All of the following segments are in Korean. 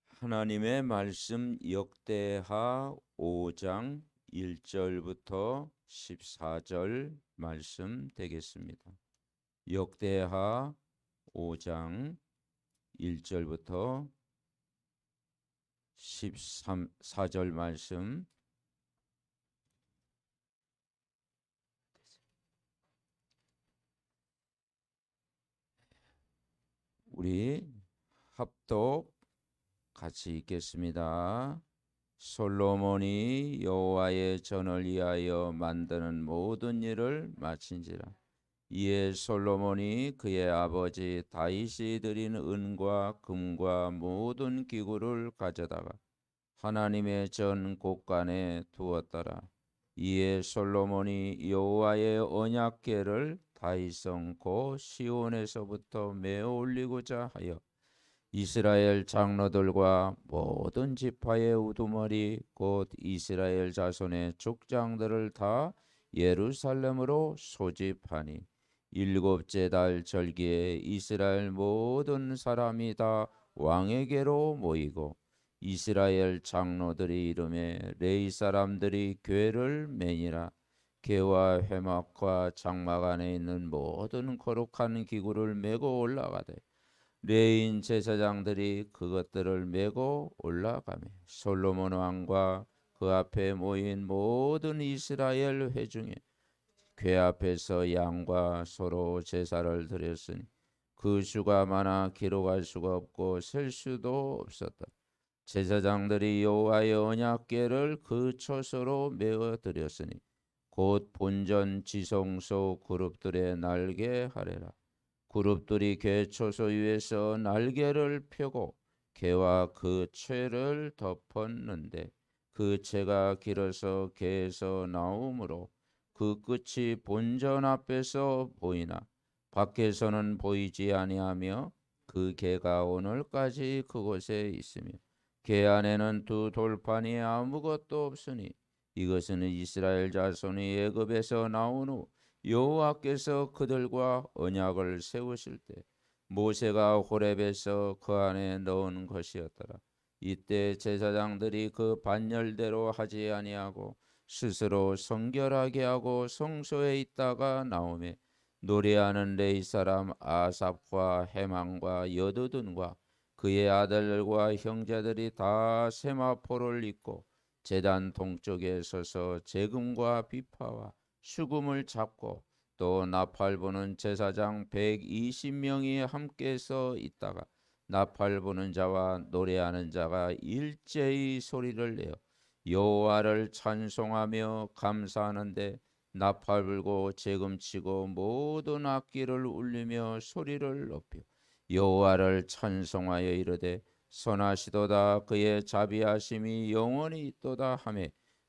하나님의 말씀 역대하 5장 1절부터 14절 말씀 되겠습니다. 역대하 5장 1절부터 14절 말씀. 우리 합독 같이 읽겠습니다. 솔로몬이 여호와의 전을 위하여 만드는 모든 일을 마친지라. 이에 솔로몬이 그의 아버지 다윗이 드린 은과 금과 모든 기구를 가져다가 하나님의 전 곳간에 두었더라. 이에 솔로몬이 여호와의 언약궤를 다윗성 고 시온에서부터 메어 올리고자 하여 이스라엘 장로들과 모든 지파의 우두머리 곧 이스라엘 자손의 족장들을 다 예루살렘으로 소집하니 일곱째 달 절기에 이스라엘 모든 사람이 다 왕에게로 모이고 이스라엘 장로들이 이름에 레위 사람들이 궤를 매니라. 궤와 회막과 장막 안에 있는 모든 거룩한 기구를 메고 올라가되 레위인 제사장들이 그것들을 메고 올라가며 솔로몬 왕과 그 앞에 모인 모든 이스라엘 회중에 궤 앞에서 양과 소로 제사를 드렸으니 그 수가 많아 기록할 수가 없고 셀 수도 없었다. 제사장들이 여호와의 언약궤를 그 처소로 메어 드렸으니 곧 본전 지성소 그룹들의 날개 하래라. 그룹들이 궤 처소 위에서 날개를 펴고 궤와 그 채를 덮었는데 그 채가 길어서 궤에서 나오므로 그 끝이 본전 앞에서 보이나 밖에서는 보이지 아니하며 그 궤가 오늘까지 그곳에 있으며 궤 안에는 두 돌판이 아무것도 없으니 이것은 이스라엘 자손이 애굽에서 나온 후 여호와께서 그들과 언약을 세우실 때 모세가 호렙에서 그 안에 넣은 것이었더라. 이때 제사장들이 그 반열대로 하지 아니하고 스스로 성결하게 하고 성소에 있다가 나오매 노래하는 레위 사람 아삽과 헤만과 여두둔과 그의 아들들과 형제들이 다 세마포를 입고 제단 동쪽에 서서 재금과 비파와 수금을 잡고 또 나팔 부는 제사장 120명이 함께 서 있다가 나팔 부는 자와 노래하는 자가 일제히 소리를 내어 여호와를 찬송하며 감사하는데 나팔 불고 재금치고 모든 악기를 울리며 소리를 높여 여호와를 찬송하여 이르되 선하시도다 그의 자비하심이 영원히 있도다 하며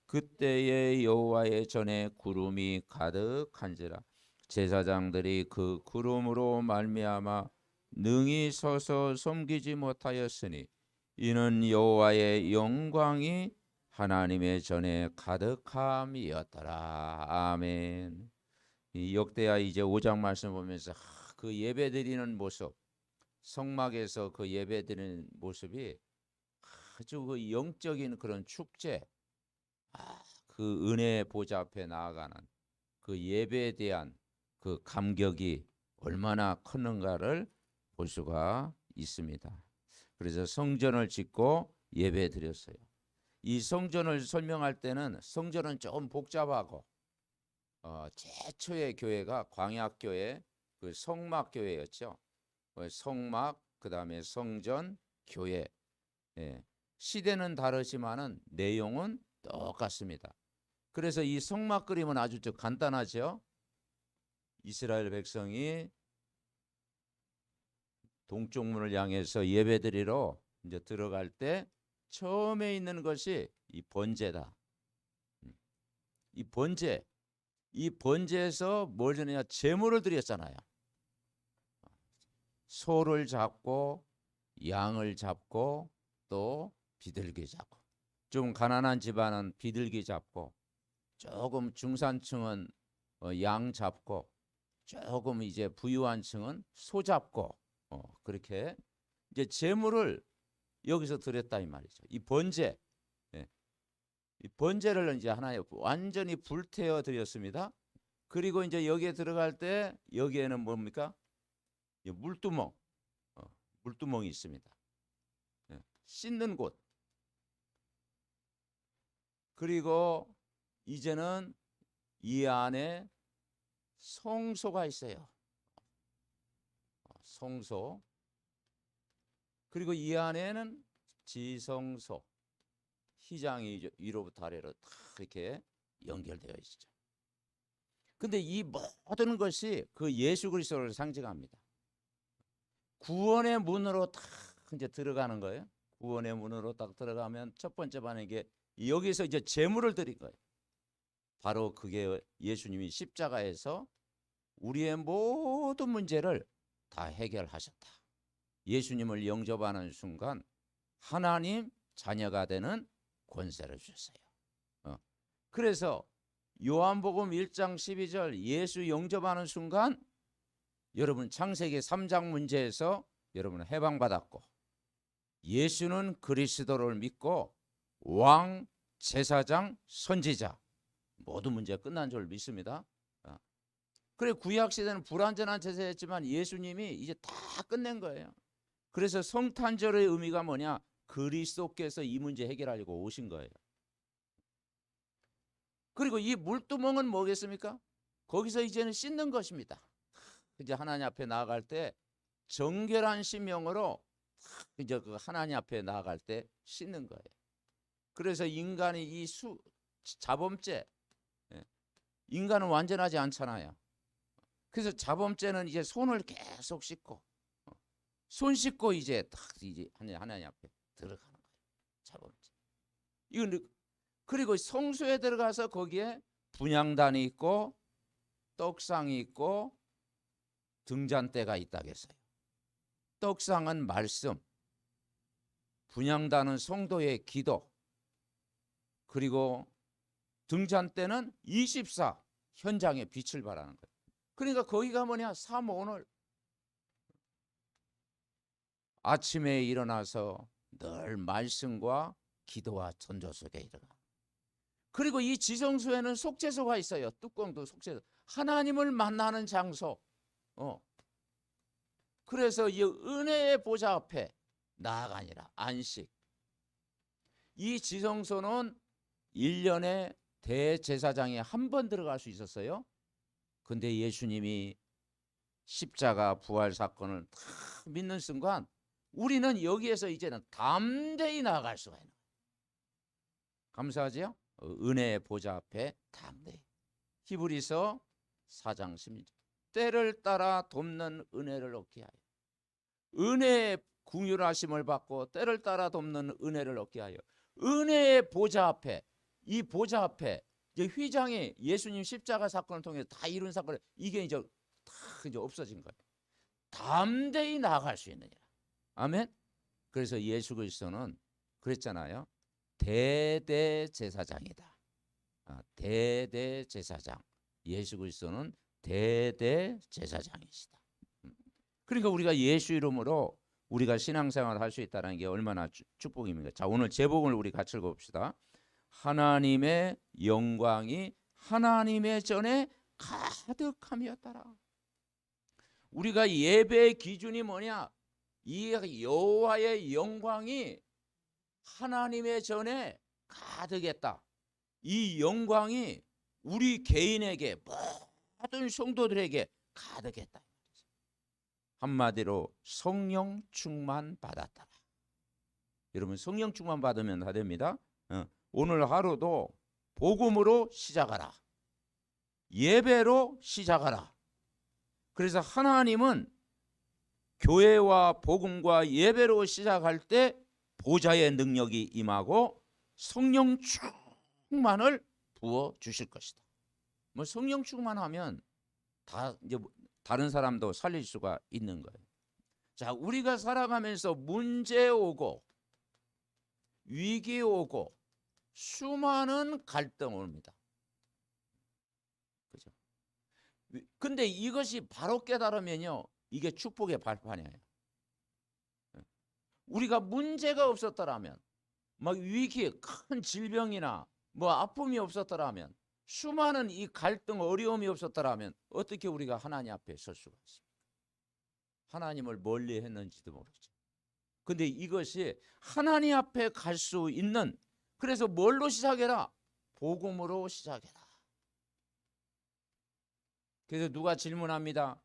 그때에 여호와의 전에 구름이 가득한지라. 제사장들이 그 구름으로 말미암아 능히 서서 섬기지 못하였으니 이는 여호와의 영광이 하나님의 전에 가득함이었더라. 아멘. 이 역대하 이제 5장 말씀 보면서 그 예배드리는 모습, 성막에서 그 예배드리는 모습이 아주 그 영적인 그런 축제, 그 은혜 보좌 앞에 나아가는 그 예배에 대한 그 감격이 얼마나 컸는가를 볼 수가 있습니다. 그래서 성전을 짓고 예배 드렸어요. 이 성전을 설명할 때는 성전은 좀 복잡하고 최초의 교회가 광약교회 그 성막교회였죠. 성막 그다음에 성전 교회. 예. 시대는 다르지만은 내용은 똑같습니다. 그래서 이 성막 그림은 아주 간단하죠. 이스라엘 백성이 동쪽 문을 향해서 예배드리러 이제 들어갈 때 처음에 있는 것이 이 번제다. 이 번제에서 뭘 드느냐? 제물을 드렸잖아요. 소를 잡고 양을 잡고 또 비둘기 잡고, 좀 가난한 집안은 비둘기 잡고, 조금 중산층은 양 잡고, 조금 이제 부유한 층은 소잡고 그렇게 이제 재물을 여기서 드렸다 이 말이죠. 이 번제, 예. 이 번제를 이제 하나에 완전히 불태워 드렸습니다. 그리고 이제 여기에 들어갈 때 여기에는 뭡니까? 물두멍, 물두멍이 있습니다. 예. 씻는 곳. 그리고 이제는 이 안에 성소가 있어요. 성소. 그리고 이 안에는 지성소. 휘장이 위로부터 아래로 다 이렇게 연결되어 있죠. 근데 이 모든 것이 그 예수 그리스도를 상징합니다. 구원의 문으로 딱 이제 들어가는 거예요. 구원의 문으로 딱 들어가면 첫 번째 반에 이게 여기서 이제 제물을 드린 거예요. 바로 그게 예수님이 십자가에서 우리의 모든 문제를 다 해결하셨다. 예수님을 영접하는 순간 하나님 자녀가 되는 권세를 주셨어요. 그래서 요한복음 1장 12절 예수 영접하는 순간 여러분 창세기 3장 문제에서 여러분은 해방받았고 예수는 그리스도를 믿고 왕, 제사장, 선지자 모든 문제가 끝난 줄 믿습니다. 그래 구약 시대는 불완전한 제사였지만 예수님이 이제 다 끝낸 거예요. 그래서 성탄절의 의미가 뭐냐? 그리스도께서 이 문제 해결하려고 오신 거예요. 그리고 이 물두멍은 뭐겠습니까? 거기서 이제는 씻는 것입니다. 이제 하나님 앞에 나아갈 때 정결한 심령으로 이제 그 하나님 앞에 나아갈 때 씻는 거예요. 그래서 인간이 이 자범죄, 인간은 완전하지 않잖아요. 그래서 자범죄는 이제 손을 계속 씻고 손 씻고 이제 딱 이제 하나님 앞에 들어가는 거예요. 자범죄. 이건 그리고 성소에 들어가서 거기에 분향단이 있고 떡상이 있고 등잔대가 있다겠어요. 떡상은 말씀, 분향단은 성도의 기도, 그리고 등잔대는 24 현장에 빛을 발하는 거예요. 그러니까 거기가 뭐냐? 사모오늘 아침에 일어나서 늘 말씀과 기도와 전도 속에 일어나. 그리고 이 지성소에는 속죄소가 있어요. 뚜껑도 속죄소. 하나님을 만나는 장소. 그래서 이 은혜의 보좌 앞에 나아가니라. 안식. 이 지성소는 1년에 대제사장이 한 번 들어갈 수 있었어요. 근데 예수님이 십자가 부활 사건을 다 믿는 순간 우리는 여기에서 이제는 담대히 나아갈 수가 있는 거예요. 감사하지요? 은혜의 보좌 앞에 담대히. 히브리서 4장 16절. 때를 따라 돕는 은혜를 얻게 하여. 은혜의 긍휼하심을 받고 때를 따라 돕는 은혜를 얻게 하여. 은혜의 보좌 앞에, 이 보좌 앞에 이제 휘장이 예수님 십자가 사건을 통해서 다 이룬 사건을 이게 이제 다 이제 없어진 거예요. 담대히 나아갈 수 있느니라. 아멘. 그래서 예수 그리스도는 그랬잖아요. 대대제사장이다. 대대제사장. 예수 그리스도는 대대제사장이시다. 그러니까 우리가 예수 이름으로 우리가 신앙생활을 할 수 있다는 게 얼마나 축복입니까? 자, 오늘 제목을 우리 같이 읽어봅시다. 하나님의 영광이 하나님의 전에 가득함이었더라. 우리가 예배의 기준이 뭐냐? 이 여호와의 영광이 하나님의 전에 가득했다. 이 영광이 우리 개인에게 모든 성도들에게 가득했다. 한마디로 성령 충만 받았다. 여러분 성령 충만 받으면 다 됩니다. 오늘 하루도 복음으로 시작하라. 예배로 시작하라. 그래서 하나님은 교회와 복음과 예배로 시작할 때 보좌의 능력이 임하고 성령 충만을 부어 주실 것이다. 뭐 성령 충만하면 다 이제 다른 사람도 살릴 수가 있는 거예요. 자, 우리가 살아가면서 문제 오고 위기 오고 수많은 갈등 옵니다. 그죠? 근데 이것이 바로 깨달으면요, 이게 축복의 발판이에요. 우리가 문제가 없었더라면, 막 위기, 큰 질병이나 뭐 아픔이 없었더라면, 수많은 이 갈등, 어려움이 없었더라면 어떻게 우리가 하나님 앞에 설 수가 있습니까? 하나님을 멀리 했는지도 모르죠. 근데 이것이 하나님 앞에 갈 수 있는, 그래서 뭘로 시작해라? 복음으로 시작해라. 그래서 누가 질문합니다.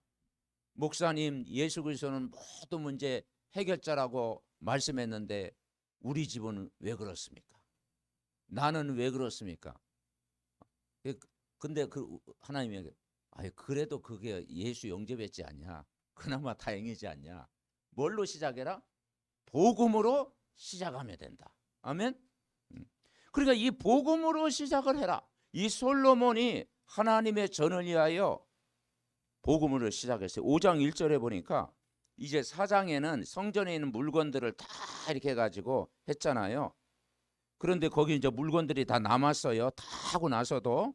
목사님, 예수 그리스도는 모든 문제 해결자라고 말씀했는데 우리 집은 왜 그렇습니까? 나는 왜 그렇습니까? 근데 하나님에게, 그래도 그게 예수 영접했지 않냐? 그나마 다행이지 않냐? 뭘로 시작해라? 복음으로 시작하면 된다. 아멘? 그러니까 이 복음으로 시작을 해라. 이 솔로몬이 하나님의 전을 위하여 복음으로 시작했어요. 5장 1절에 보니까 이제 4장에는 성전에 있는 물건들을 다 이렇게 해가지고 했잖아요. 그런데 거기 이제 물건들이 다 남았어요. 다 하고 나서도.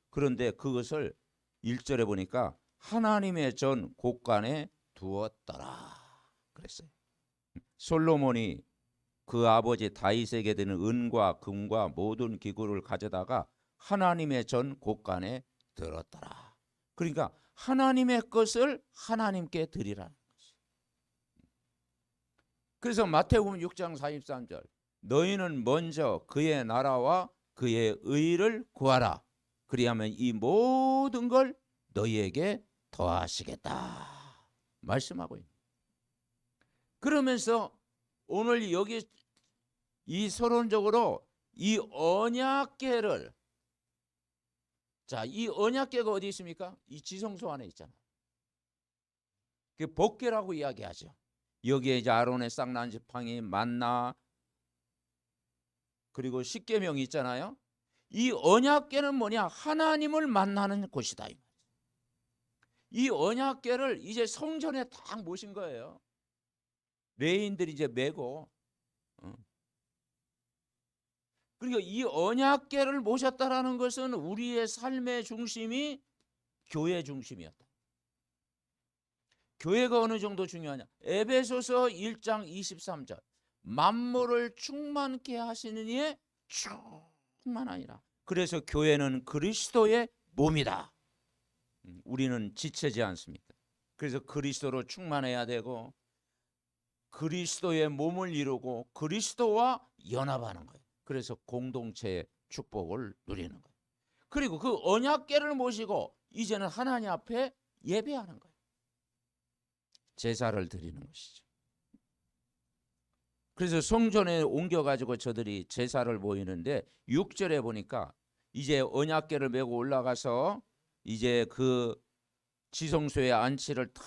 그런데 그것을 1절에 보니까 하나님의 전 곳간에 두었더라 그랬어요. 솔로몬이 그 아버지 다윗에게 드는 은과 금과 모든 기구를 가져다가 하나님의 전 곳간에 들었더라. 그러니까 하나님의 것을 하나님께 드리라는 것이. 그래서 마태복음 6장 43절, 너희는 먼저 그의 나라와 그의 의를 구하라. 그리하면 이 모든 걸 너희에게 더하시겠다 말씀하고 있는. 그러면서 오늘 여기 이 서론적으로 이 언약궤를, 자, 이 언약궤가 어디 있습니까? 이 지성소 안에 있잖아요. 그 법궤라고 이야기하죠. 여기에 이제 아론의 쌍난 지팡이, 만나, 그리고 십계명이 있잖아요. 이 언약궤는 뭐냐? 하나님을 만나는 곳이다. 이 언약궤를 이제 성전에 딱 모신 거예요. 레인들이 이제 메고. 그러니까 이 언약궤를 모셨다라는 것은 우리의 삶의 중심이 교회 중심이었다. 교회가 어느 정도 중요하냐? 에베소서 1장 23절, 만물을 충만케 하시는 이의 충만하니라. 그래서 교회는 그리스도의 몸이다. 우리는 지체지 않습니까? 그래서 그리스도로 충만해야 되고 그리스도의 몸을 이루고 그리스도와 연합하는 거예요. 그래서 공동체의 축복을 누리는 거예요. 그리고 그 언약궤를 모시고 이제는 하나님 앞에 예배하는 거예요. 제사를 드리는 것이죠. 그래서 성전에 옮겨가지고 저들이 제사를 모이는데 6절에 보니까 이제 언약궤를 메고 올라가서 이제 그 지성소의 안치를 탁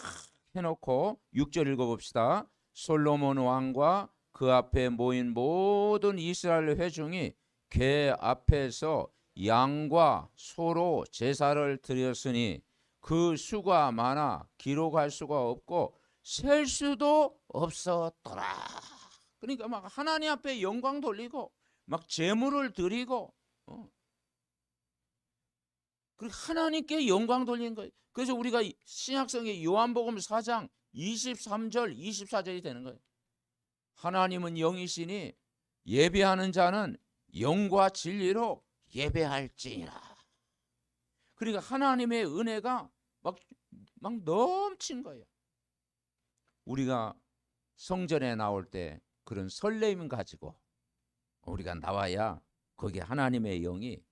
해놓고 6절 읽어봅시다. 솔로몬 왕과 그 앞에 모인 모든 이스라엘 회중이 궤 앞에서 양과 소로 제사를 드렸으니 그 수가 많아 기록할 수가 없고 셀 수도 없었더라. 그러니까 막 하나님 앞에 영광 돌리고 막 제물을 드리고 그리고 하나님께 영광 돌리는 거예요. 그래서 우리가 신약성의 요한복음 4장 23절 24절이 되는 거예요. 하나님은 영이시니 예배하는 자는 영과 진리로 예배할지니라. 그러니까 하나님의 은혜가 막 넘친 거예요. 우리가 성전에 나올 때 그런 설레임 가지고 우리가 나와야 거기에 하나님의 영이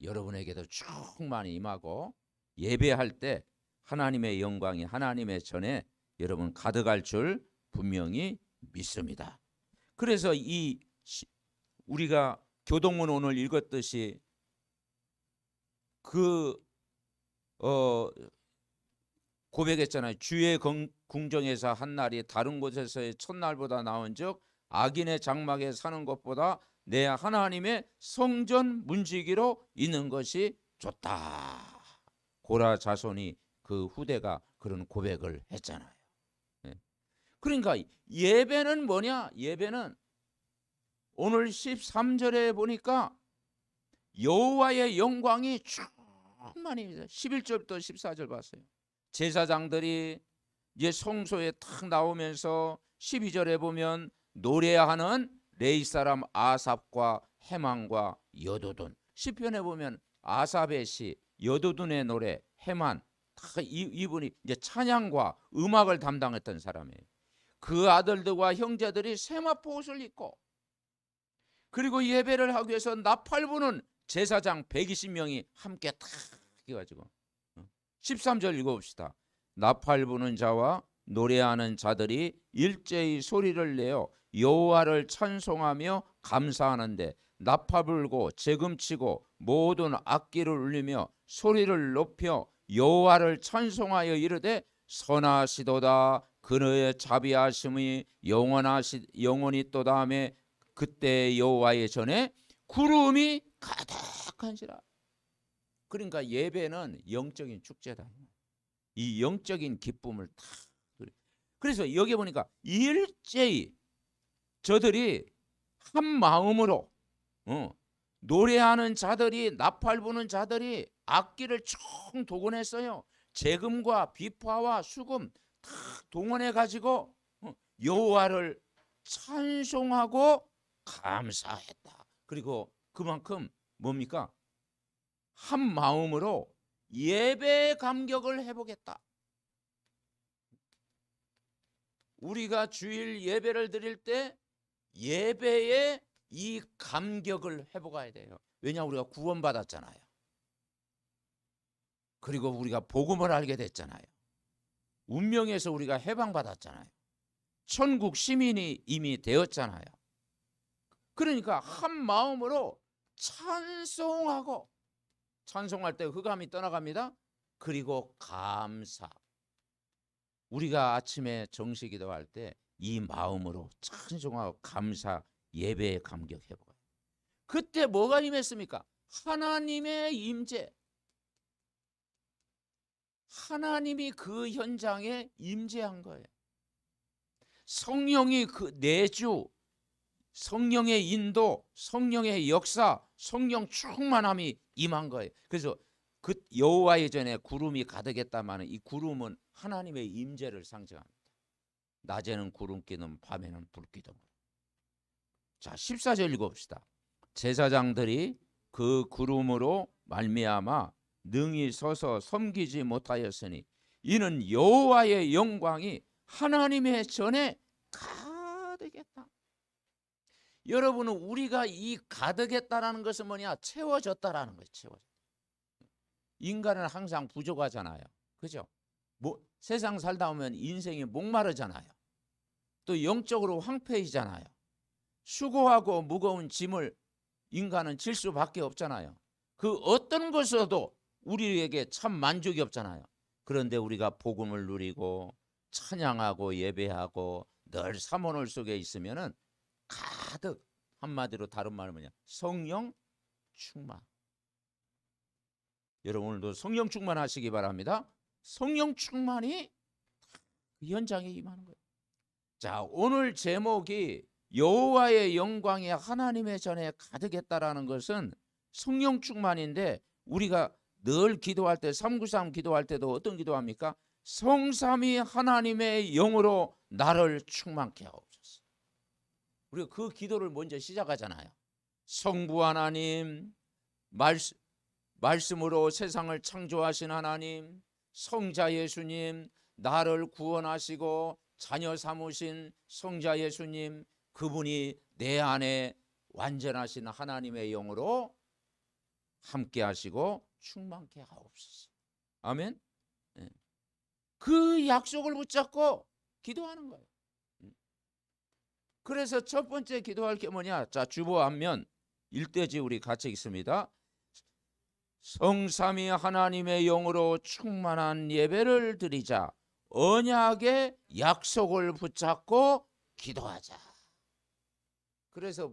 여러분에게도 충만히 임하고 예배할 때 하나님의 영광이 하나님의 전에 여러분 가득할 줄 분명히 믿습니다. 그래서 우리가 교동문 오늘 읽었듯이 고백했잖아요. 주의 궁정에서 한 날이 다른 곳에서의 첫날보다 나은즉 악인의 장막에 사는 것보다 내 하나님의 성전 문지기로 있는 것이 좋다. 고라 자손이 그 후대가 그런 고백을 했잖아요. 그러니까 예배는 뭐냐? 예배는 오늘 13절에 보니까 여호와의 영광이 충만히 11절부터 14절 봤어요. 제사장들이 이제 성소에 탁 나오면서 12절에 보면 노래하는 레위 사람 아삽과 헤만과 여도둔. 시편에 보면 아삽의 시, 여도둔의 노래, 헤만, 다 이분이 이제 찬양과 음악을 담당했던 사람이에요. 그 아들들과 형제들이 세마포 옷을 입고, 그리고 예배를 하기 위해서 나팔부는 제사장 120명이 함께 탁 해가지고 13절 읽어봅시다. 나팔부는 자와 노래하는 자들이 일제히 소리를 내어 여호와를 찬송하며 감사하는데 나팔 불고 재금치고 모든 악기를 울리며 소리를 높여 여호와를 찬송하여 이르되 선하시도다 그의 자비하심이 영원히 또다 하며 그때 여호와의 전에 구름이 가득한지라. 그러니까 예배는 영적인 축제다. 이 영적인 기쁨을 다. 그래서 여기 보니까 일제히 저들이 한 마음으로 노래하는 자들이, 나팔 부는 자들이 악기를 총 동원했어요. 재금과 비파와 수금 다 동원해 가지고 여호와를 찬송하고 감사했다. 그리고 그만큼 뭡니까? 한 마음으로 예배의 감격을 해보겠다. 우리가 주일 예배를 드릴 때 예배의 이 감격을 해보아야 돼요. 왜냐, 우리가 구원받았잖아요. 그리고 우리가 복음을 알게 됐잖아요. 운명에서 우리가 해방받았잖아요. 천국 시민이 이미 되었잖아요. 그러니까 한 마음으로 찬송하고, 찬송할 때 흑암이 떠나갑니다. 그리고 감사. 우리가 아침에 정식 기도할 때 이 마음으로 찬송하고 감사, 예배의 감격 해보아요. 그때 뭐가 임했습니까? 하나님의 임재. 하나님이 그 현장에 임재한 거예요. 성령이 그 내주, 성령의 인도, 성령의 역사, 성령 충만함이 임한 거예요. 그래서 그 여호와의 전에 구름이 가득했다마는 이 구름은 하나님의 임재를 상징합니다. 낮에는 구름기둥, 밤에는 불기둥. 자, 14절 읽어봅시다. 제사장들이 그 구름으로 말미암아 능히 서서 섬기지 못하였으니 이는 여호와의 영광이 하나님의 전에 가득했다. 여러분은 우리가 이 가득했다라는 것은 뭐냐? 채워졌다라는 거예요. 채워졌다. 인간은 항상 부족하잖아요. 그죠? 세상 살다 보면 인생이 목마르잖아요. 또 영적으로 황폐해지잖아요. 수고하고 무거운 짐을 인간은 질 수밖에 없잖아요. 그 어떤 것에도 우리에게 참 만족이 없잖아요. 그런데 우리가 복음을 누리고 찬양하고 예배하고 늘 사모놀 속에 있으면은 가득, 한마디로 다른 말은 뭐냐? 성령 충만. 여러분 오늘도 성령 충만하시기 바랍니다. 성령 충만이 현장에 임하는 거예요. 자, 오늘 제목이 여호와의 영광이 하나님의 전에 가득했다라는 것은 성령 충만인데, 우리가 늘 기도할 때 393 기도할 때도 어떤 기도합니까? 성삼위 하나님의 영으로 나를 충만케 하옵소서. 우리가 그 기도를 먼저 시작하잖아요. 성부 하나님, 말씀으로 세상을 창조하신 하나님, 성자 예수님, 나를 구원하시고 자녀 삼으신 성자 예수님, 그분이 내 안에 완전하신 하나님의 영으로 함께 하시고 충만케 하옵소서. 아멘. 그 약속을 붙잡고 기도하는 거예요. 그래서 첫 번째 기도할 게 뭐냐? 자, 주보 앞면 일대지 우리 같이 읽습니다. 성삼위 하나님의 영으로 충만한 예배를 드리자. 언약의 약속을 붙잡고 기도하자. 그래서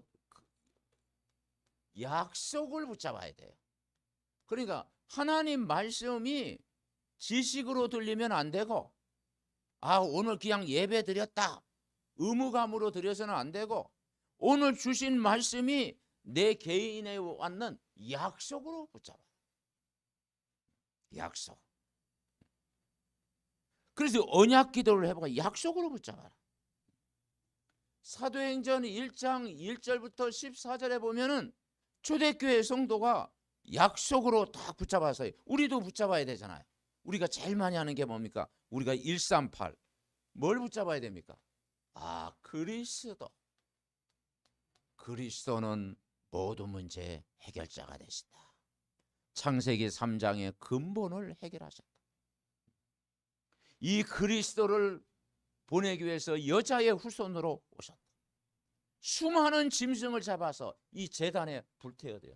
약속을 붙잡아야 돼요. 그러니까 하나님 말씀이 지식으로 들리면 안 되고, 오늘 그냥 예배 드렸다, 의무감으로 드려서는 안 되고, 오늘 주신 말씀이 내 개인에 왔는 약속으로 붙잡아. 약속. 그래서 언약 기도를 해보고 약속으로 붙잡아라. 사도행전 1장 1절부터 14절에 보면은 초대교회 성도가 약속으로 다 붙잡아서 우리도 붙잡아야 되잖아요. 우리가 제일 많이 하는 게 뭡니까? 우리가 138. 뭘 붙잡아야 됩니까? 그리스도. 그리스도는 모든 문제 해결자가 되신다. 창세기 3장의 근본을 해결하셨다. 이 그리스도를 보내기 위해서 여자의 후손으로 오셨다. 수많은 짐승을 잡아서 이 제단에 불태워야 돼요.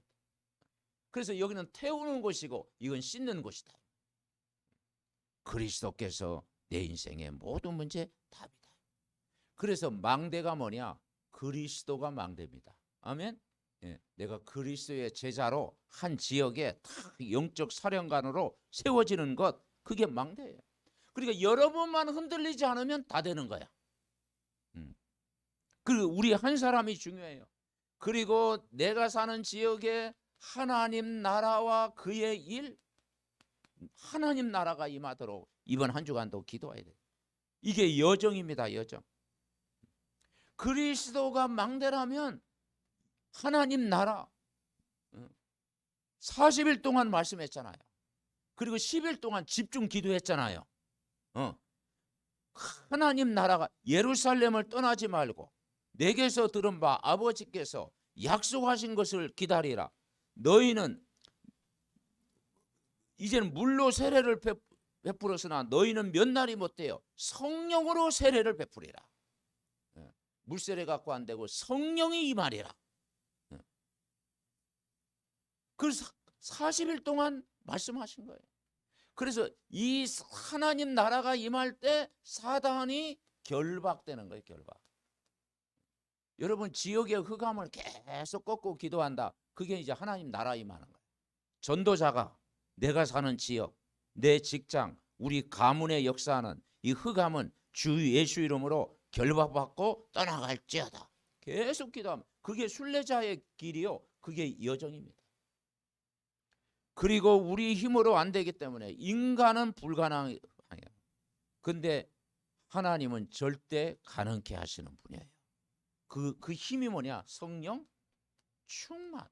그래서 여기는 태우는 곳이고 이건 씻는 곳이다. 그리스도께서 내 인생의 모든 문제 답이다. 그래서 망대가 뭐냐? 그리스도가 망대입니다. 아멘. 예, 내가 그리스도의 제자로 한 지역에 딱 영적 사령관으로 세워지는 것, 그게 망대예요. 그러니까 여러분만 흔들리지 않으면 다 되는 거야. 그리고 우리 한 사람이 중요해요. 그리고 내가 사는 지역에 하나님 나라와 그의 일, 하나님 나라가 임하도록 이번 한 주간도 기도해야 돼요. 이게 여정입니다. 여정. 그리스도가 망대라면 하나님 나라 40일 동안 말씀했잖아요. 그리고 10일 동안 집중 기도했잖아요. 하나님 나라가 예루살렘을 떠나지 말고 내게서 들은 바 아버지께서 약속하신 것을 기다리라. 너희는 이제는 물로 세례를 베풀었으나 너희는 몇 날이 못돼요. 성령으로 세례를 베풀이라. 물세례 갖고 안 되고 성령이 임하리라. 그래서 40일 동안 말씀하신 거예요. 그래서 이 하나님 나라가 임할 때 사단이 결박되는 거예요. 결박. 여러분 지역의 흑암을 계속 꺾고 기도한다. 그게 이제 하나님 나라 임하는 거예요. 전도자가 내가 사는 지역, 내 직장, 우리 가문의 역사하는 이 흑암은 주 예수 이름으로 결박받고 떠나갈지어다. 계속 기도하면 그게 순례자의 길이요. 그게 여정입니다. 그리고 우리 힘으로 안 되기 때문에 인간은 불가능해요. 근데 하나님은 절대 가능케 하시는 분이에요. 그 힘이 뭐냐? 성령 충만.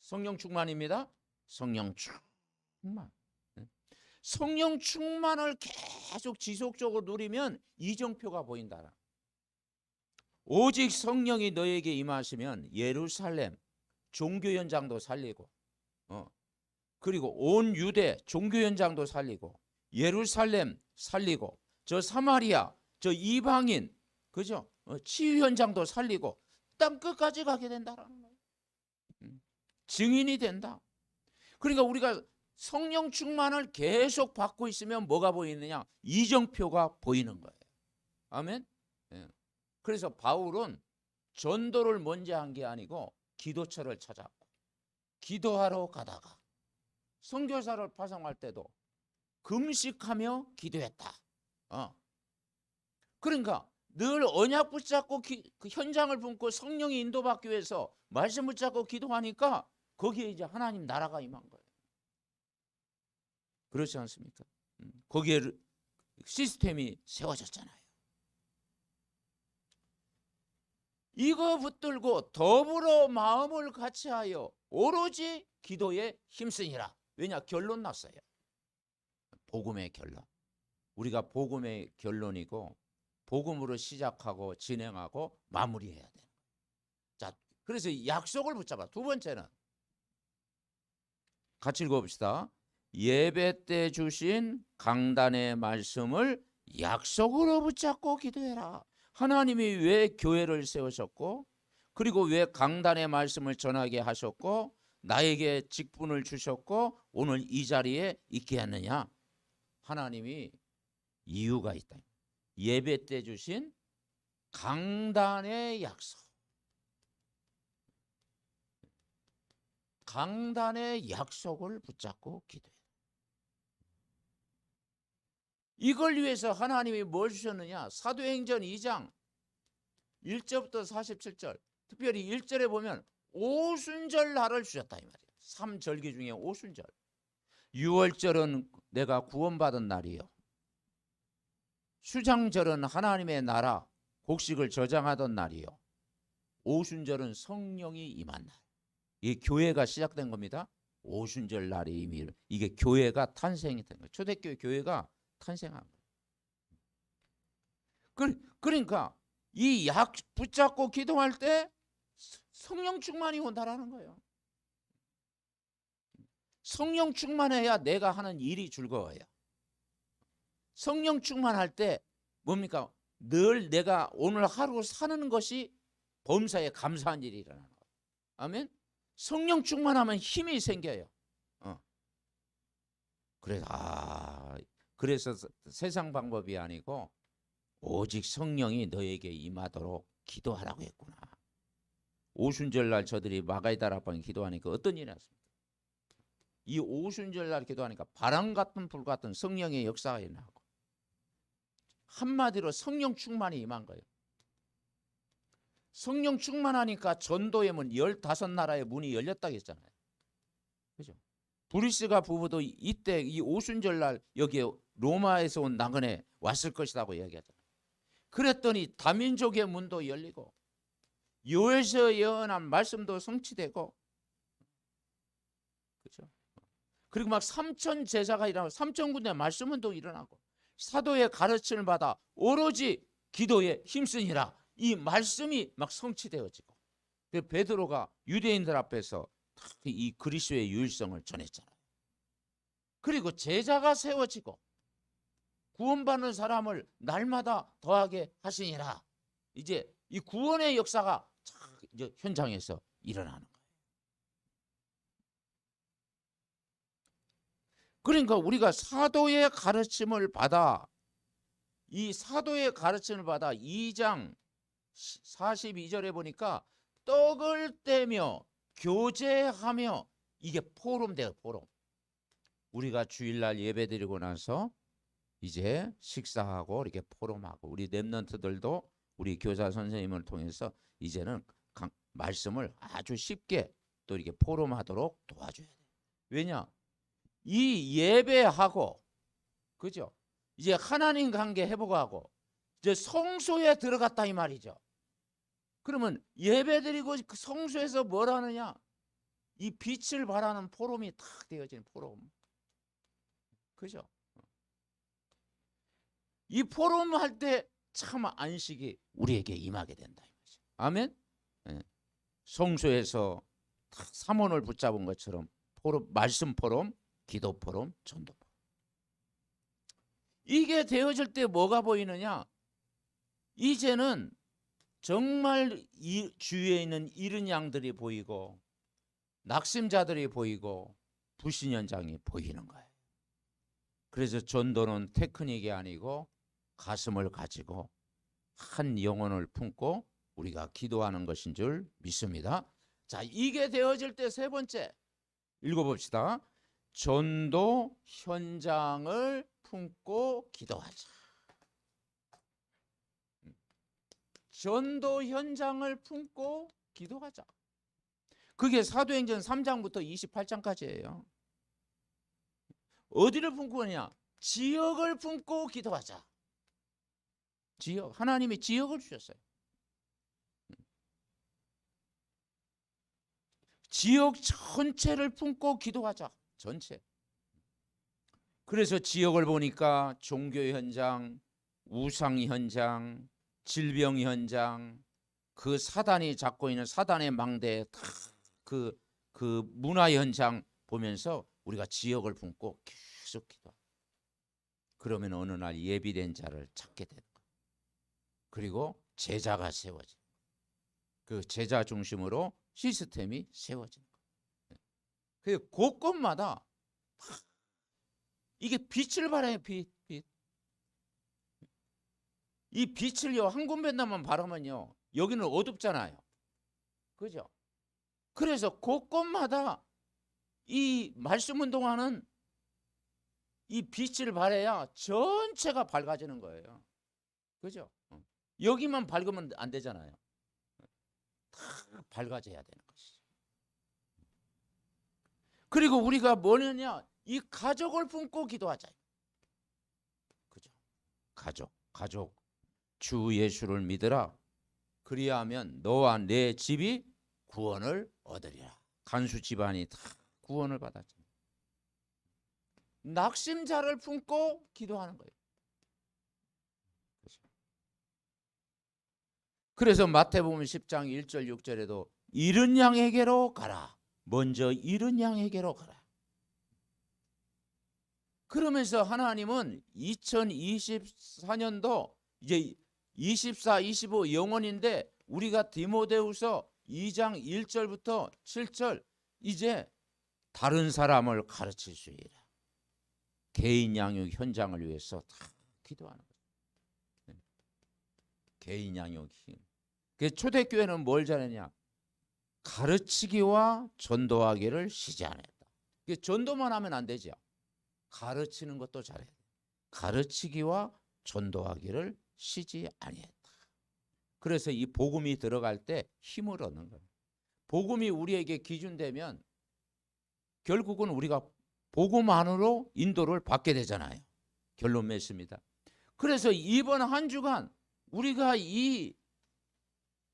성령 충만입니다. 성령 충만. 성령 충만을 계속 지속적으로 누리면 이정표가 보인다. 오직 성령이 너에게 임하시면 예루살렘 종교 현장도 살리고 그리고 온 유대 종교 현장도 살리고 예루살렘 살리고 저 사마리아 저 이방인 그죠? 치유 현장도 살리고 땅 끝까지 가게 된다라는 거예요. 증인이 된다. 그러니까 우리가 성령 충만을 계속 받고 있으면 뭐가 보이느냐? 이정표가 보이는 거예요. 아멘. 그래서 바울은 전도를 먼저 한 게 아니고 기도처를 찾았고 기도하러 가다가 선교사를 파송할 때도 금식하며 기도했다. 그러니까 늘 언약 붙잡고 그 현장을 품고 성령이 인도받기 위해서 말씀 붙잡고 기도하니까 거기에 이제 하나님 나라가 임한 거예요. 그렇지 않습니까? 거기에 시스템이 세워졌잖아요. 이거 붙들고 더불어 마음을 같이하여 오로지 기도에 힘쓰니라. 왜냐? 결론 났어요. 복음의 결론. 우리가 복음의 결론이고 복음으로 시작하고 진행하고 마무리해야 돼요. 자, 그래서 약속을 붙잡아. 두 번째는 같이 읽어봅시다. 예배 때 주신 강단의 말씀을 약속으로 붙잡고 기도해라. 하나님이 왜 교회를 세우셨고 그리고 왜 강단의 말씀을 전하게 하셨고 나에게 직분을 주셨고 오늘 이 자리에 있게 했느냐? 하나님이 이유가 있다. 예배 때 주신 강단의 약속. 강단의 약속을 붙잡고 기도해. 이걸 위해서 하나님이 뭘 주셨느냐? 사도행전 2장 1절부터 47절 특별히 1절에 보면 오순절 날을 주셨다 이 말이에요. 3절기 중에 오순절. 유월절은 내가 구원받은 날이요. 수장절은 하나님의 나라 곡식을 저장하던 날이요. 오순절은 성령이 임한 날. 이 교회가 시작된 겁니다. 오순절 날이 이미 이게 교회가 탄생이 된 거예요. 초대교회 교회가 탄생한 거예요. 그러니까 이 약 붙잡고 기도할 때 성령 충만이 온다라는 거예요. 성령 충만해야 내가 하는 일이 즐거워요. 성령 충만할 때 뭡니까? 늘 내가 오늘 하루 사는 것이 범사에 감사한 일이 일어나는 거예요. 아멘. 성령 충만하면 힘이 생겨요. 그래서 세상 방법이 아니고 오직 성령이 너에게 임하도록 기도하라고 했구나. 오순절 날 저들이 마가이다 앞방에 기도하니까 어떤 일이 났습니까? 이 오순절 날 기도하니까 바람 같은 불 같은 성령의 역사가 일어나고, 한마디로 성령 충만이 임한 거예요. 성령 충만하니까 전도의 문 15나라의 문이 열렸다고 했잖아요. 그죠? 브리스가 부부도 이때 이 오순절 날 여기에 로마에서 온 나그네 왔을 것이라고 이야기하잖아요. 그랬더니 다민족의 문도 열리고 요에서 예언한 말씀도 성취되고, 그렇죠? 그리고 막 3천 제자가 일어나고 3천 군데 말씀은도 일어나고 사도의 가르침을 받아 오로지 기도에 힘쓰니라, 이 말씀이 막 성취되어지고, 베드로가 유대인들 앞에서 이 그리스도의 유일성을 전했잖아요. 그리고 제자가 세워지고 구원받는 사람을 날마다 더하게 하시니라. 이제 이 구원의 역사가 이제 현장에서 일어나는 거예요. 그러니까 우리가 사도의 가르침을 받아, 이 사도의 가르침을 받아 2장 42절에 보니까 떡을 떼며 교제하며, 이게 포럼 돼요. 포럼. 우리가 주일날 예배드리고 나서 이제 식사하고 이렇게 포럼하고, 우리 랩런트들도 우리 교사 선생님을 통해서 이제는 말씀을 아주 쉽게 또 이렇게 포럼하도록 도와줘야 돼요. 왜냐? 이 예배하고, 그죠? 이제 하나님 관계 회복하고 이제 성소에 들어갔다 이 말이죠. 그러면 예배드리고 그 성소에서 뭘 하느냐? 이 빛을 발하는 포럼이 탁 되어지는 포럼. 그죠? 이 포럼 할 때 참 안식이 우리에게 임하게 된다. 아멘? 네. 성소에서 탁 삼원을 붙잡은 것처럼 포럼, 말씀 포럼, 기도 포럼, 전도 포럼. 이게 되어질 때 뭐가 보이느냐? 이제는 정말 이 주위에 있는 이른 양들이 보이고 낙심자들이 보이고 불신 현장이 보이는 거예요. 그래서 전도는 테크닉이 아니고 가슴을 가지고 한 영혼을 품고 우리가 기도하는 것인 줄 믿습니다. 자, 이게 되어질 때 세 번째 읽어봅시다. 전도 현장을 품고 기도하자. 전도 현장을 품고 기도하자. 그게 사도행전 3장부터 28장까지예요. 어디를 품고 그러냐? 지역을 품고 기도하자. 지역, 하나님이 지역을 주셨어요. 지역 전체를 품고 기도하자. 전체. 그래서 지역을 보니까 종교 현장, 우상 현장, 질병 현장, 그 사단이 잡고 있는 사단의 망대, 그 문화 현장 보면서 우리가 지역을 품고 계속 기도. 그러면 어느 날 예비된 자를 찾게 되는 거예요. 그리고 제자가 세워져. 그 제자 중심으로 시스템이 세워지는 거예요. 그 곳곳마다 이게 빛을 발해요. 빛. 이 빛을요, 한 군데만 바르면요, 여기는 어둡잖아요. 그죠? 그래서 곳곳마다 이 말씀 운동하는 이 빛을 발해야 전체가 밝아지는 거예요. 그죠? 여기만 밝으면 안 되잖아요. 다 밝아져야 되는 것이죠. 그리고 우리가 뭐냐냐, 이 가족을 품고 기도하자. 그죠? 가족. 주 예수를 믿으라. 그리하면 너와 내 집이 구원을 얻으리라. 간수 집안이 다 구원을 받았죠. 낙심자를 품고 기도하는 거예요. 그래서 마태복음 10장 1절 6절에도 잃은 양에게로 가라. 먼저 잃은 양에게로 가라. 그러면서 하나님은 2024년도 이제 24, 25 영원인데 우리가 디모데후서 2장 1절부터 7절 이제 다른 사람을 가르칠 수 있라. 개인 양육 현장을 위해서 다 기도하는 거예요. 개인 양육 힘. 초대교회는 뭘 잘했냐? 가르치기와 전도하기를 쉬지 않았다. 전도만 하면 안 되죠. 가르치는 것도 잘해야 돼. 가르치기와 전도하기를 쉬지 아니했다. 그래서 이 복음이 들어갈 때 힘을 얻는 거예요. 복음이 우리에게 기준되면 결국은 우리가 복음 안으로 인도를 받게 되잖아요. 결론 맺습니다. 그래서 이번 한 주간 우리가 이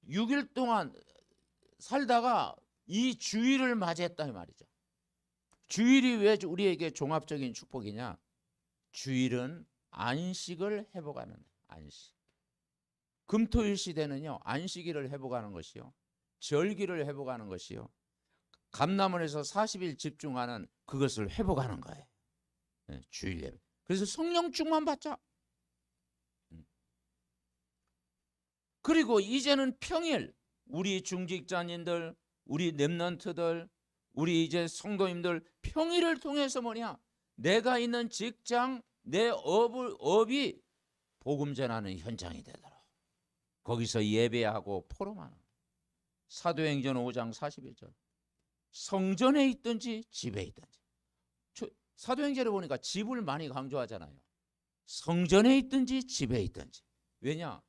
6일 동안 살다가 이 주일을 맞이했다 이 말이죠. 주일이 왜 우리에게 종합적인 축복이냐? 주일은 안식을 회복하는 안식. 금토일 시대는요, 안식일을 회복하는 것이요, 절기를 회복하는 것이요, 감람원에서 40일 집중하는 그것을 회복하는 거예요. 네, 주일 예배. 그래서 성령 충만 받자. 그리고 이제는 평일, 우리 중직자님들, 우리 렘넌트들, 우리 이제 성도님들 평일을 통해서 뭐냐? 내가 있는 직장, 내 업이 복음 전하는 현장이 되도록 거기서 예배하고 포럼하는 사도행전 5장 41절. 성전에 있든지 집에 있든지. 사도행전에 보니까 집을 많이 강조하잖아요. 성전에 있든지 집에 있든지. 왜냐?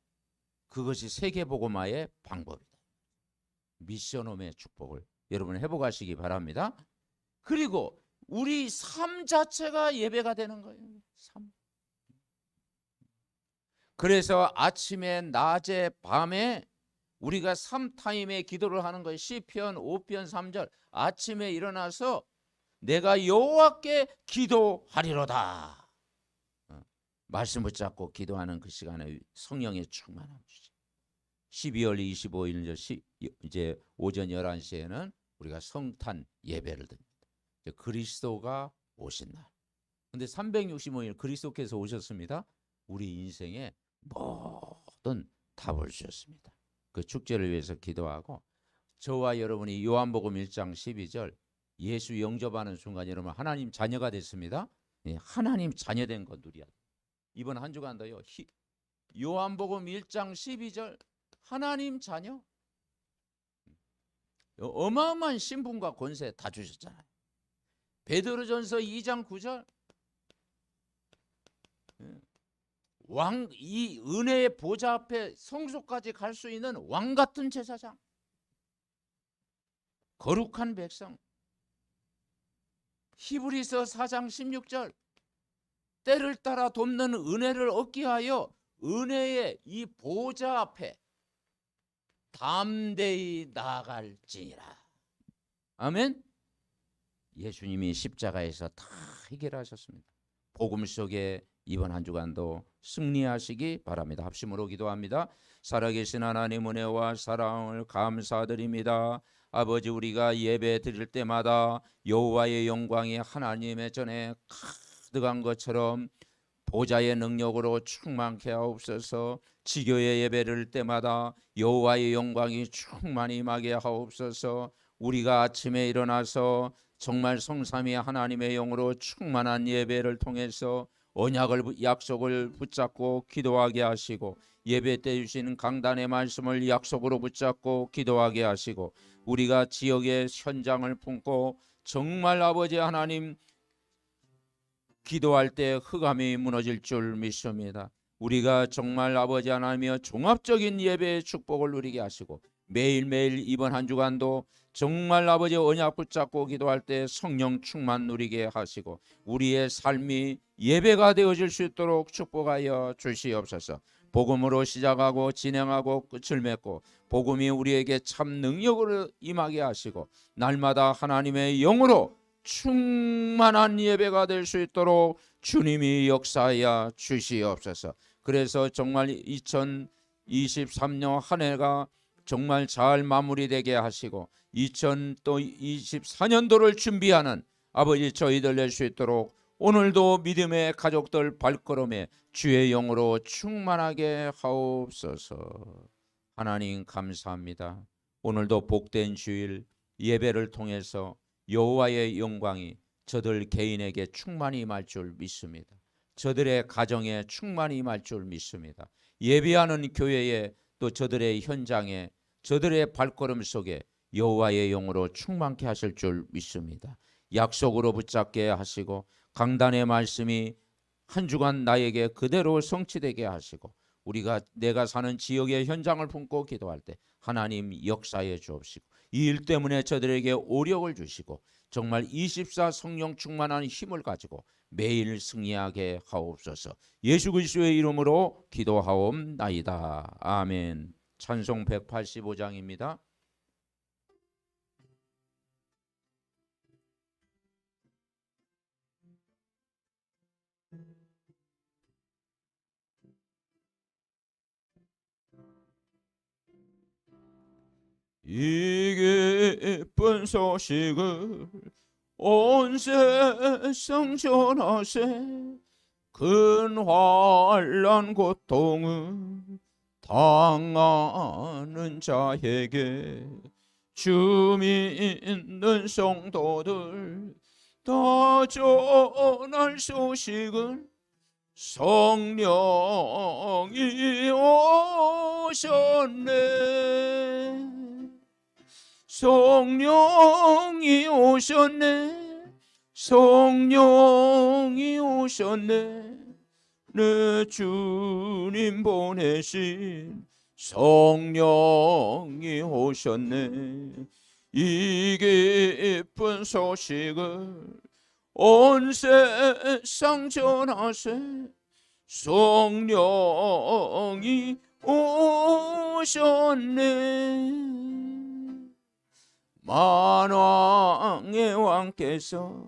그것이 세계복음화의 방법이다. 미션홈의 축복을 여러분 회복하시기 바랍니다. 그리고 우리 삶 자체가 예배가 되는 거예요. 삶. 그래서 아침에, 낮에, 밤에 우리가 3타임의 기도를 하는 거예요. 시편 5편 3절. 아침에 일어나서 내가 여호와께 기도하리로다. 말씀 붙잡고 기도하는 그 시간에 성령의 충만함 주시. 12월 25일 이제 오전 11시에는 우리가 성탄 예배를 드립니다. 그리스도가 오신 날. 근데 365일 그리스도께서 오셨습니다. 우리 인생에 모든 답을 주셨습니다. 그 축제를 위해서 기도하고, 저와 여러분이 요한복음 1장 12절 예수 영접하는 순간 여러분 하나님 자녀가 됐습니다. 하나님 자녀된 거 누려야 돼. 이번 한 주간도요. 요한복음 1장 12절 하나님 자녀. 어마어마한 신분과 권세 다 주셨잖아요. 베드로전서 2장 9절 이 은혜의 보좌 앞에 성소까지 갈 수 있는 왕 같은 제사장, 거룩한 백성. 히브리서 4장 16절 때를 따라 돕는 은혜를 얻기 위하여 은혜의 이 보좌 앞에 담대히 나아갈지니라. 아멘. 예수님이 십자가에서 다 해결하셨습니다. 복음 속에 이번 한 주간도 승리하시기 바랍니다. 합심으로 기도합니다. 살아계신 하나님 은혜와 사랑을 감사드립니다. 아버지, 우리가 예배 드릴 때마다 여호와의 영광이 하나님의 전에 가득한 것처럼 보좌의 능력으로 충만케 하옵소서. 지교의 예배를 드릴 때마다 여호와의 영광이 충만히 임하게 하옵소서. 우리가 아침에 일어나서 정말 성삼위 하나님의 영으로 충만한 예배를 통해서 언약을 약속을 붙잡고 기도하게 하시고, 예배 때 주신 강단의 말씀을 약속으로 붙잡고 기도하게 하시고, 우리가 지역의 현장을 품고 정말 아버지 하나님 기도할 때 흑암이 무너질 줄 믿습니다. 우리가 정말 아버지 하나님이여 종합적인 예배의 축복을 누리게 하시고 매일매일 이번 한 주간도 정말 아버지 언약 붙잡고 기도할 때 성령 충만 누리게 하시고 우리의 삶이 예배가 되어질 수 있도록 축복하여 주시옵소서. 복음으로 시작하고 진행하고 끝을 맺고 복음이 우리에게 참 능력으로 임하게 하시고 날마다 하나님의 영으로 충만한 예배가 될 수 있도록 주님이 역사하여 주시옵소서. 그래서 정말 2023년 한 해가 정말 잘 마무리되게 하시고 2024년도를 준비하는 아버지 저희들 낼 수 있도록 오늘도 믿음의 가족들 발걸음에 주의 영으로 충만하게 하옵소서. 하나님 감사합니다. 오늘도 복된 주일 예배를 통해서 여호와의 영광이 저들 개인에게 충만히 임할 줄 믿습니다. 저들의 가정에 충만히 임할 줄 믿습니다. 예배하는 교회에 또 저들의 현장에 저들의 발걸음 속에 여호와의 영으로 충만케 하실 줄 믿습니다. 약속으로 붙잡게 하시고 강단의 말씀이 한 주간 나에게 그대로 성취되게 하시고 내가 사는 지역의 현장을 품고 기도할 때 하나님 역사해 주옵시고 이 일 때문에 저들에게 오력을 주시고 정말 24 성령 충만한 힘을 가지고 매일 승리하게 하옵소서. 예수 그리스도의 이름으로 기도하옵나이다. 아멘. 찬송 185장입니다. 이 기쁜 소식을 온 세상 전하세. 큰 환난 고통을 당하는 자에게 주 믿는 성도들 다 전할 소식은 성령이 오셨네. 성령이 오셨네. 성령이 오셨네. 내 주님 보내신 성령이 오셨네. 이 기쁜 소식을 온 세상 전하세. 성령이 오셨네. 만왕의 왕께서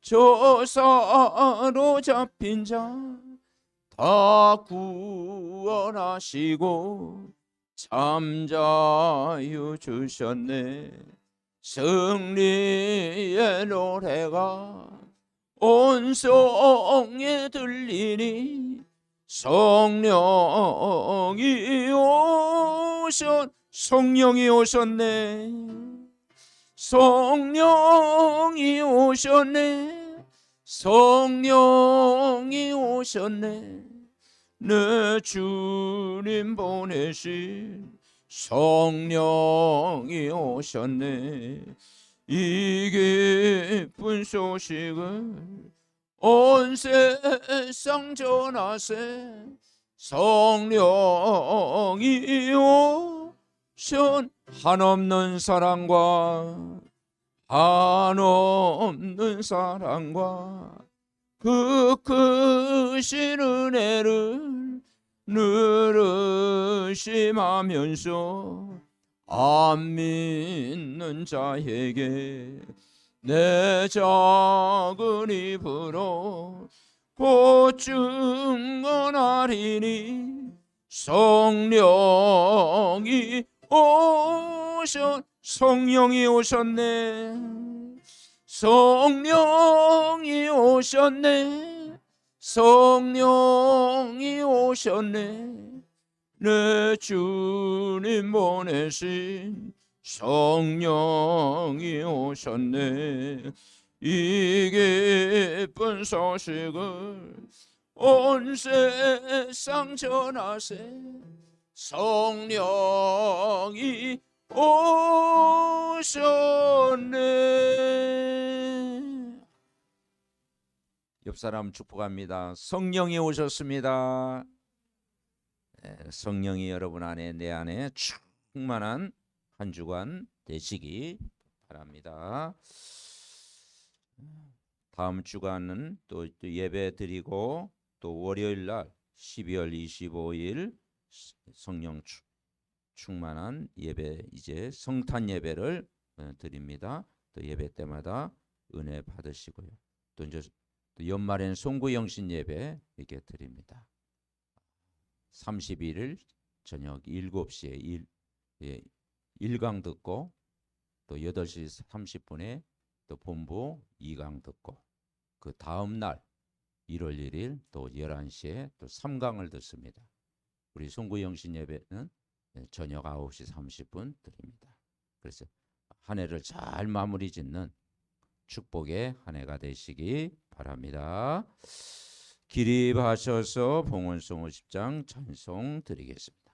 저 사로잡힌 자 다 구원하시고 잠자유 주셨네. 승리의 노래가 온 성에 들리니 성령이 오셨네. 성령이 오셨네. 성령이 오셨네. 내 주님 보내신 성령이 오셨네. 이 기쁜 소식을 온 세상 전하세. 성령이 오셨네. 한없는 사랑과 한없는 사랑과 그 크신 은혜를 늘 의심하면서 안 믿는 자에게 내 작은 입으로 곧 증언하리니 성령이 성령이 오셨네. 성령이 오셨네. 성령이 오셨네. 내 주님 보내신 성령이 오셨네. 이 기쁜 소식을 온 세상 전하세. 성령이 오셨네. 옆 사람 축복합니다. 성령이 오셨습니다. 성령이 여러분 안에 내 안에 충만한 한 주간 되시기 바랍니다. 다음 주간은 또 예배 드리고 또 월요일 날 12월 25일 성령 충만한 예배, 이제 성탄 예배를 드립니다. 또 예배 때마다 은혜 받으시고요. 또 이제 연말에는 송구영신 예배 이렇게 드립니다. 31일 저녁 7시에 1강 듣고 또 8시 30분에 또 본부 2강 듣고 그 다음 날 1월 1일 또 11시에 또 3강을 듣습니다. 우리 송구영신 예배는 저녁 9시 30분 드립니다. 그래서 한 해를 잘 마무리 짓는 축복의 한 해가 되시기 바랍니다. 기립하셔서 봉헌송 50장 찬송 드리겠습니다.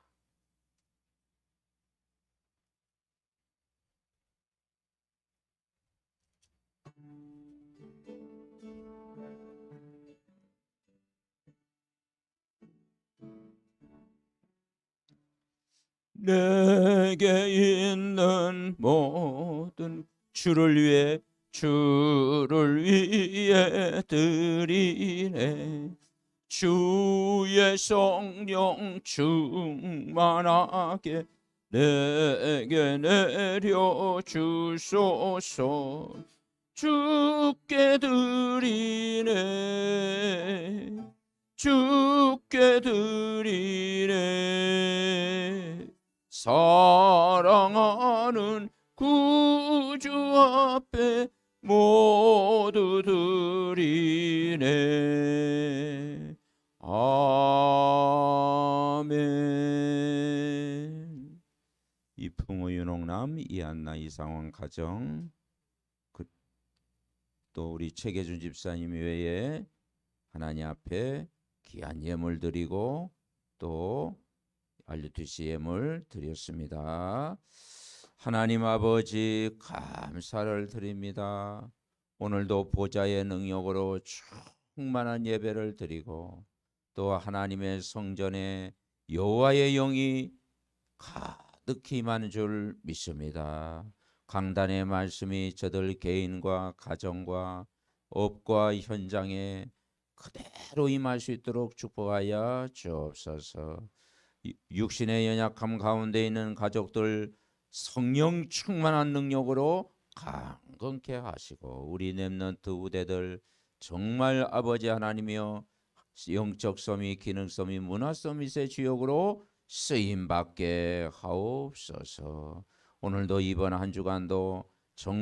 내게 있는 모든 주를 위해 드리네. 주의 성령 충만하게 내게 내려 주소서. 주께 드리네. 주께 드리네. 사랑하는 구주 앞에 모두 드리네. 아멘. 이풍우 윤홍남 이한나 이상원 가정 또 우리 최계준 집사님 외에 하나님 앞에 귀한 예물 드리고 또 RUTC 예물 드렸습니다. 하나님 아버지 감사를 드립니다. 오늘도 보좌의 능력으로 충만한 예배를 드리고 또 하나님의 성전에 여호와의 영이 가득히 임하는 줄 믿습니다. 강단의 말씀이 저들 개인과 가정과 업과 현장에 그대로 임할 수 있도록 축복하여 주옵소서. 육신의 연약함 가운데 있는 가족들 성령 충만한 능력으로 강건케 하시고 우리 렘넌트 후대들 정말 아버지 하나님이여 영적 서밋, 기능 서밋, 문화 서밋의 주역으로 쓰임받게 하옵소서. 오늘도 이번 한 주간도